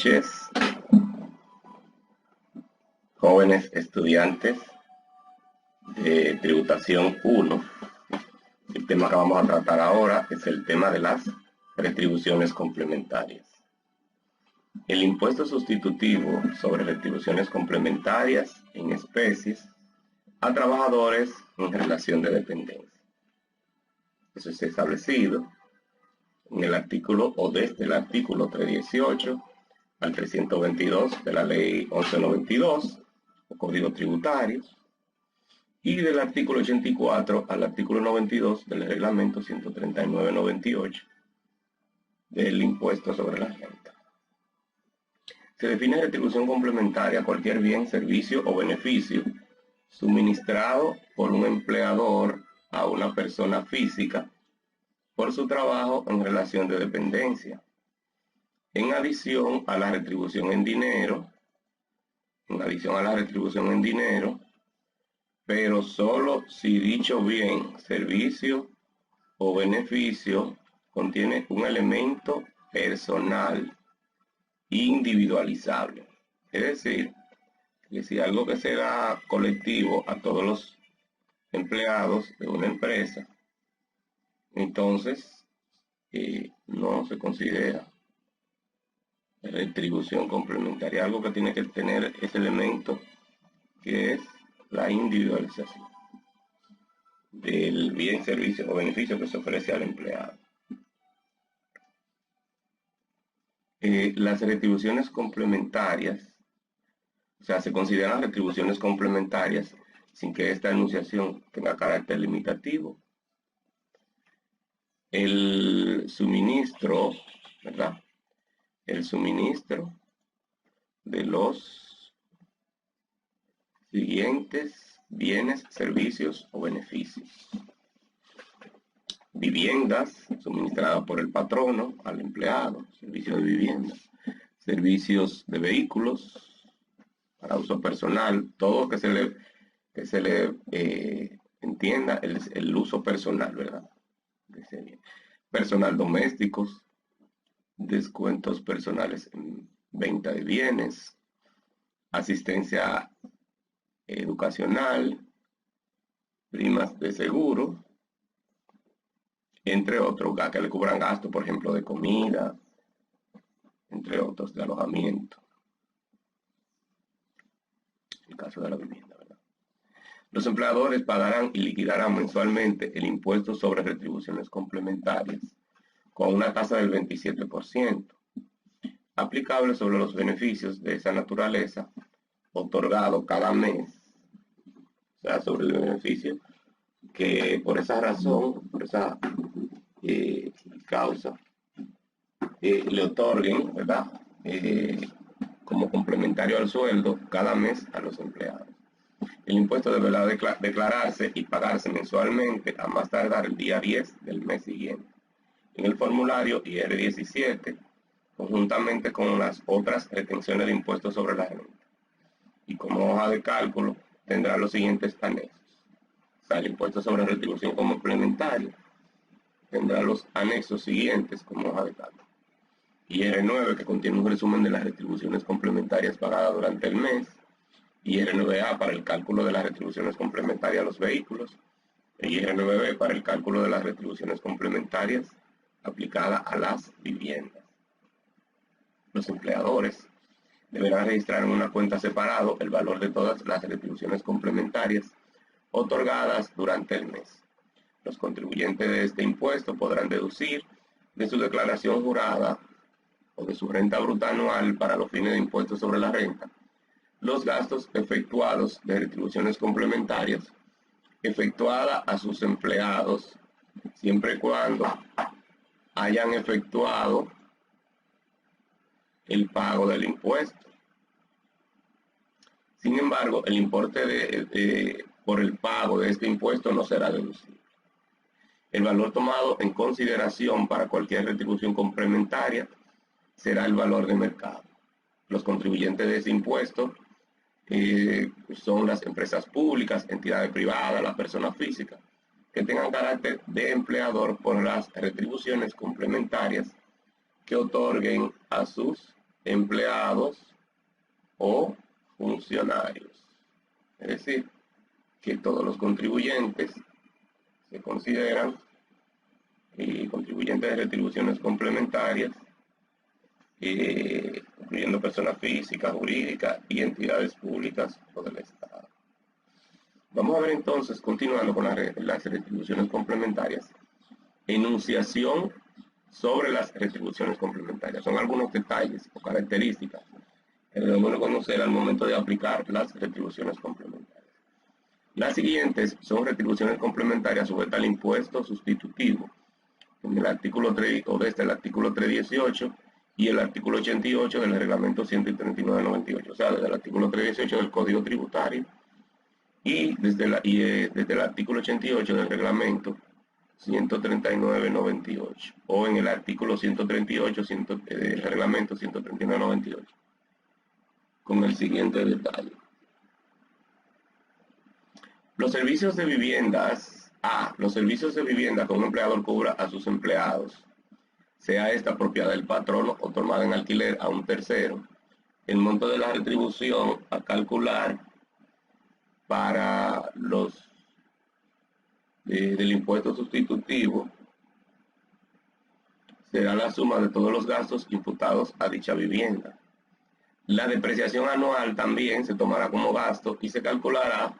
noches, jóvenes estudiantes de Tributación 1. El tema que vamos a tratar ahora es el tema de las retribuciones complementarias. El impuesto sustitutivo sobre retribuciones complementarias en especies a trabajadores en relación de dependencia. Eso es establecido en el artículo o desde el artículo 318 al 322 de la ley 1192 o Código Tributario, y del artículo 84 al artículo 92 del reglamento 139-98 del impuesto sobre la renta. Se define retribución complementaria a cualquier bien, servicio o beneficio suministrado por un empleador a una persona física por su trabajo en relación de dependencia, en adición a la retribución en dinero, pero solo si dicho bien, servicio o beneficio contiene un elemento personal individualizable. Es decir, que si algo que se da colectivo a todos los empleados de una empresa, entonces no se considera retribución complementaria. Algo que tiene que tener ese elemento que es la individualización del bien, servicio o beneficio que se ofrece al empleado. Las retribuciones complementarias, o sea, se consideran retribuciones complementarias sin que esta enunciación tenga carácter limitativo. El suministro, ¿verdad? El suministro de los siguientes bienes, servicios o beneficios. Viviendas suministradas por el patrono al empleado, servicios de vivienda, servicios de vehículos para uso personal, todo que se le entienda el uso personal, ¿verdad? Personal domésticos, descuentos personales en venta de bienes, asistencia educacional, primas de seguro, entre otros, que le cubran gastos, por ejemplo, de comida, entre otros, de alojamiento. El caso de la vivienda, ¿verdad? Los empleadores pagarán y liquidarán mensualmente el impuesto sobre retribuciones complementarias con una tasa del 27%, aplicable sobre los beneficios de esa naturaleza otorgado cada mes, o sea, sobre el beneficio que por esa razón, por esa causa, le otorguen, ¿verdad? Como complementario al sueldo cada mes a los empleados. El impuesto deberá declararse y pagarse mensualmente a más tardar el día 10 del mes siguiente en el formulario IR-17, conjuntamente con las otras retenciones de impuestos sobre la renta. Y como hoja de cálculo tendrá los siguientes anexos. O sea, el impuesto sobre retribución complementaria tendrá los anexos siguientes como hoja de cálculo. IR9, que contiene un resumen de las retribuciones complementarias pagadas durante el mes. IR9A para el cálculo de las retribuciones complementarias a los vehículos. IR9B para el cálculo de las retribuciones complementarias aplicadas a las viviendas. Los empleadores deberán registrar en una cuenta separado el valor de todas las retribuciones complementarias otorgadas durante el mes. Los contribuyentes de este impuesto podrán deducir de su declaración jurada o de su renta bruta anual para los fines de impuestos sobre la renta los gastos efectuados de retribuciones complementarias efectuadas a sus empleados siempre y cuando hayan efectuado el pago del impuesto. Sin embargo, el importe por el pago de este impuesto no será deducible. El valor tomado en consideración para cualquier retribución complementaria será el valor de mercado. Los contribuyentes de ese impuesto son las empresas públicas, entidades privadas, las personas físicas, que tengan carácter de empleador por las retribuciones complementarias que otorguen a sus empleados o funcionarios. Es decir, que todos los contribuyentes se consideran contribuyentes de retribuciones complementarias, incluyendo personas físicas, jurídicas y entidades públicas o del Estado. Vamos a ver entonces, continuando con las retribuciones complementarias, enunciación sobre las retribuciones complementarias. Son algunos detalles o características que debemos conocer al momento de aplicar las retribuciones complementarias. Las siguientes son retribuciones complementarias sujetas al impuesto sustitutivo, en el artículo 3 o desde el artículo 318 y el artículo 88 del reglamento 139/98, o sea, desde el artículo 318 del Código Tributario y desde el artículo 88 del reglamento 139/98 o en el artículo 138 del reglamento 139/98, con el siguiente detalle. Los servicios de viviendas. Los servicios de vivienda que un empleador cubra a sus empleados, sea esta propiedad del patrono o tomada en alquiler a un tercero. El monto de la retribución a calcular para los del impuesto sustitutivo será la suma de todos los gastos imputados a dicha vivienda. La depreciación anual también se tomará como gasto y se calculará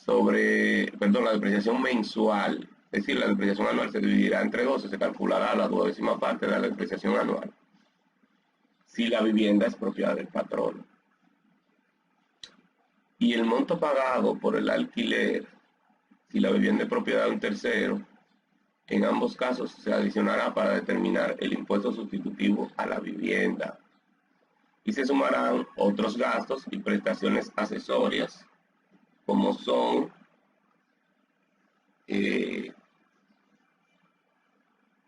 la depreciación mensual, es decir, la depreciación anual se dividirá entre 12, se calculará la 12ª parte de la depreciación anual, si la vivienda es propiedad del patrono. Y el monto pagado por el alquiler, si la vivienda es propiedad de un tercero, en ambos casos se adicionará para determinar el impuesto sustitutivo a la vivienda. Y se sumarán otros gastos y prestaciones accesorias, como son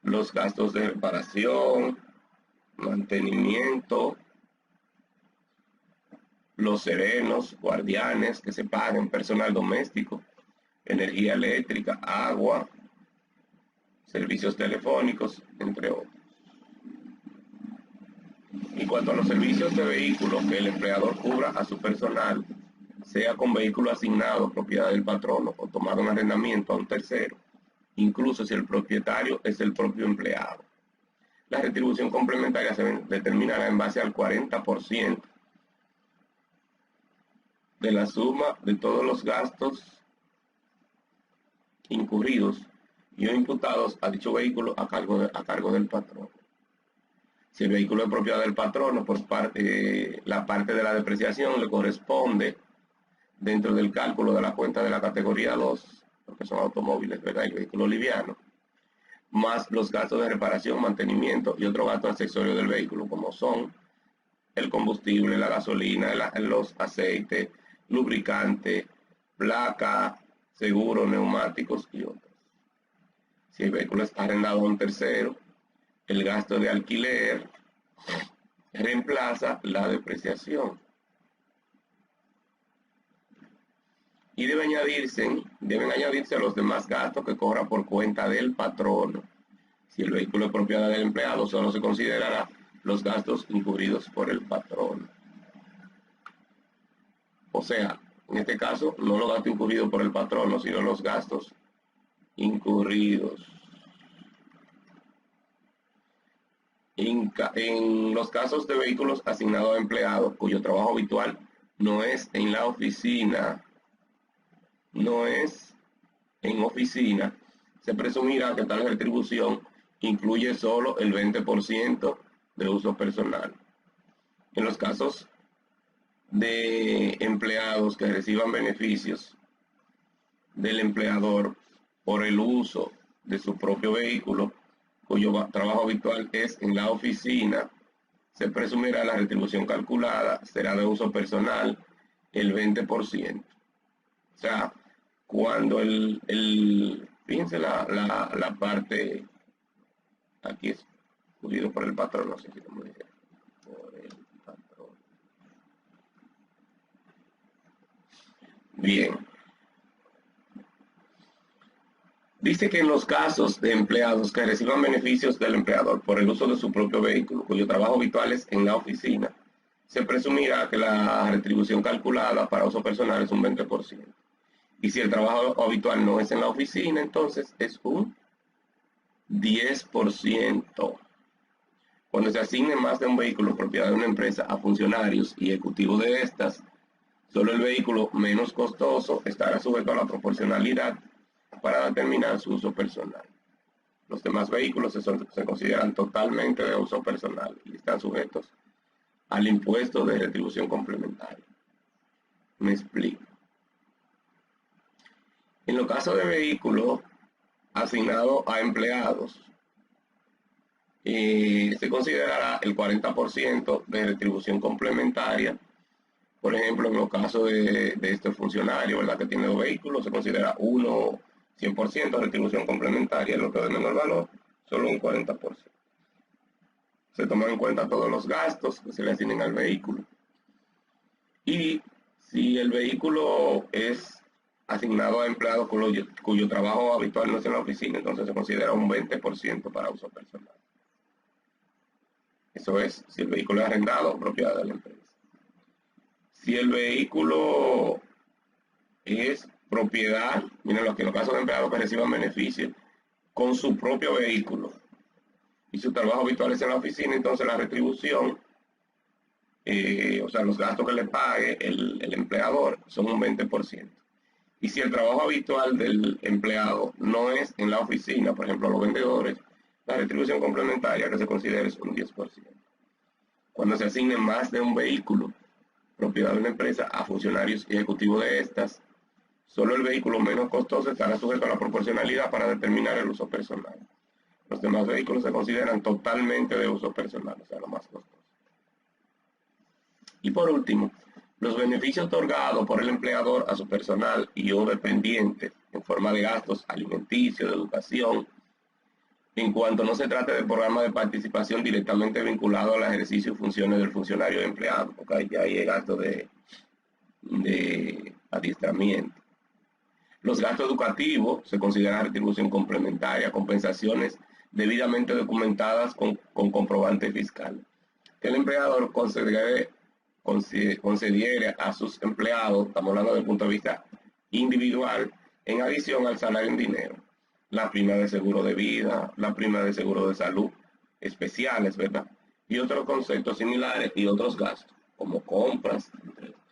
los gastos de reparación, mantenimiento, los serenos, guardianes que se paguen, personal doméstico, energía eléctrica, agua, servicios telefónicos, entre otros. En cuanto a los servicios de vehículos que el empleador cubra a su personal, sea con vehículo asignado, propiedad del patrono, o tomado en arrendamiento a un tercero, incluso si el propietario es el propio empleado. La retribución complementaria se determinará en base al 40% de la suma de todos los gastos incurridos y o imputados a dicho vehículo a cargo del patrono. Si el vehículo es propiedad del patrono, la parte de la depreciación le corresponde dentro del cálculo de la cuenta de la categoría 2, porque son automóviles, ¿verdad? El vehículo liviano, más los gastos de reparación, mantenimiento y otros gastos accesorios del vehículo, como son el combustible, la gasolina, los aceites, lubricante, placa, seguro, neumáticos y otros. Si el vehículo está arrendado a un tercero, el gasto de alquiler reemplaza la depreciación. Y deben añadirse a los demás gastos que cobra por cuenta del patrono. Si el vehículo es propiedad del empleado, solo se considerará los gastos incurridos por el patrono. O sea, en este caso, no los gastos incurridos por el patrono, sino los gastos incurridos. En los casos de vehículos asignados a empleados cuyo trabajo habitual no es en la oficina, se presumirá que tal retribución incluye solo el 20% de uso personal. En los casos de empleados que reciban beneficios del empleador por el uso de su propio vehículo, cuyo trabajo habitual es en la oficina, se presumirá la retribución calculada será de uso personal el 20%. O sea, cuando fíjense la parte, aquí es cubierto por el patrón, no sé si como dice, por el patrón. Bien. Dice que en los casos de empleados que reciban beneficios del empleador por el uso de su propio vehículo, cuyo trabajo habitual es en la oficina, se presumirá que la retribución calculada para uso personal es un 20%. Y si el trabajo habitual no es en la oficina, entonces es un 10%. Cuando se asigne más de un vehículo propiedad de una empresa a funcionarios y ejecutivos de estas, solo el vehículo menos costoso estará sujeto a la proporcionalidad para determinar su uso personal. Los demás vehículos se consideran totalmente de uso personal y están sujetos al impuesto de retribución complementaria. Me explico. En los casos de vehículos asignados a empleados, se considerará el 40% de retribución complementaria. Por ejemplo, en los casos de este funcionario, ¿verdad?, que tiene 2 vehículos, se considera 100% de retribución complementaria, lo que de menor valor, solo un 40%. Se toman en cuenta todos los gastos que se le asignen al vehículo. Y si el vehículo es asignado a empleados cuyo trabajo habitual no es en la oficina, entonces se considera un 20% para uso personal. Eso es, si el vehículo es arrendado o propiedad de la empresa. Si el vehículo es propiedad, miren, en los casos de empleados que reciban beneficios con su propio vehículo y su trabajo habitual es en la oficina, entonces la retribución, o sea, los gastos que le pague el empleador son un 20%. Y si el trabajo habitual del empleado no es en la oficina, por ejemplo, los vendedores, la retribución complementaria que se considera es un 10%. Cuando se asigne más de un vehículo, propiedad de una empresa, a funcionarios y ejecutivos de estas, solo el vehículo menos costoso estará sujeto a la proporcionalidad para determinar el uso personal. Los demás vehículos se consideran totalmente de uso personal, o sea, lo más costoso. Y por último, los beneficios otorgados por el empleador a su personal y o dependientes en forma de gastos alimenticios, de educación, en cuanto no se trate de programa de participación directamente vinculado al ejercicio y funciones del funcionario de empleado, porque ya hay gasto de adiestramiento. Los gastos educativos se consideran retribución complementaria, compensaciones debidamente documentadas con comprobante fiscal. Que el empleador concediera a sus empleados, estamos hablando desde el punto de vista individual, en adición al salario en dinero, la prima de seguro de vida, la prima de seguro de salud, especiales, ¿verdad? Y otros conceptos similares y otros gastos, como compras, entre otros.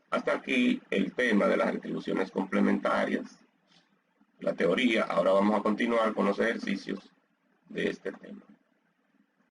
Hasta aquí el tema de las retribuciones complementarias, la teoría. Ahora vamos a continuar con los ejercicios de este tema.